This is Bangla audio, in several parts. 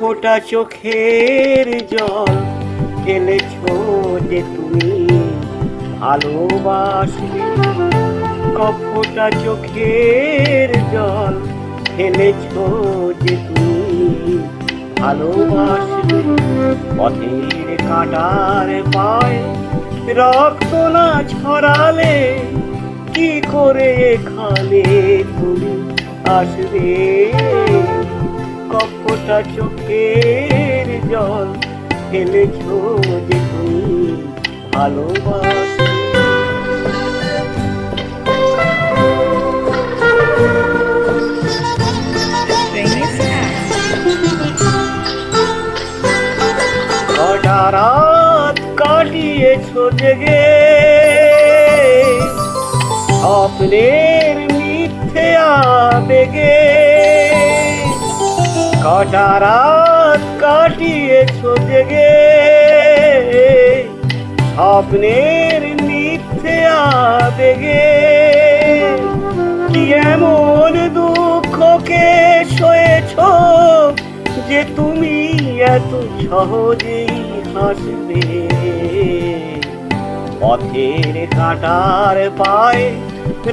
ফোঁটা চোখের জল ফেলেছ যে তুমি ভালোবাসবে, ফোঁটা চোখের জল ফেলেছ যে তুমি ভালোবাসবে। পথের কাঁটার পায়ে রক্ত না ছড়ালে কি করে এখানে তুমি আসবে? কপটা চোখের জল ফেলেছ যে তুমি ভালোবাসবে। কটা রাত কাটিয়েছ জেগে স্বপ্নের মিথ্যে আবেগে, কটা রাত কাটিয়েছ জেগে স্বপ্নের মিথ্যে আবেগে। কি এমন দুঃখকে সয়েছ যে তুমি এত সহজেই হাসবে? পথের কাঁটার পায়ে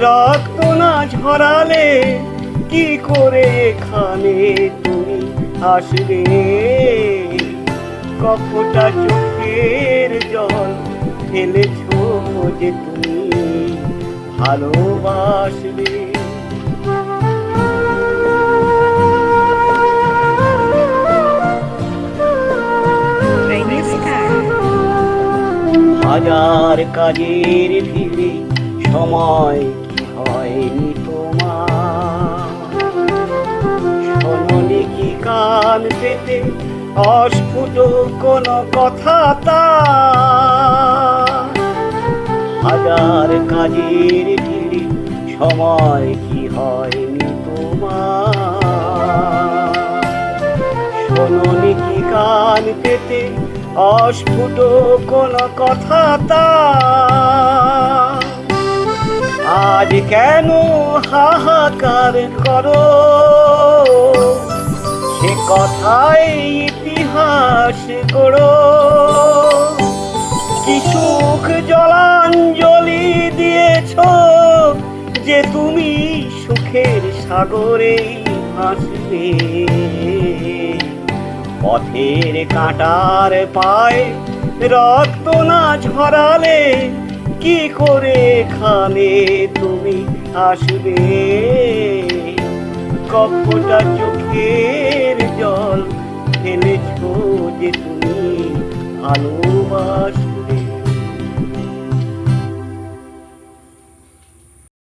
রক্ত না ঝরালে কি করে এখানে তুমি আসবে? কপটা চোখের জল ফেলেছ যে তুমি ভালোবাসবে। হাজার কাজের ভিড়ে সময় কি হয়নি তোমার? শোনোনি কি কান পেতে অস্ফুট কোনো কথা তার? হাজার কাজের ভিড়ে সময় কি হয়নি তোমার? শোনোনি কি কান পেতে অস্ফুট কোনো কথা তার? আজ কেন হাহাকার করো সে কথায় ইতিহাস গড়ো? কি সুখ জলাঞ্জলি দিয়েছ যে তুমি সুখের সাগরে ভাসবে? পথের কাঁটার পায়ে রক্ত না ঝরালে কি করে এখানে তুমি আসবে? কপটা চোখের জল ফেলেছ যে তুমি ভালোবাসবে।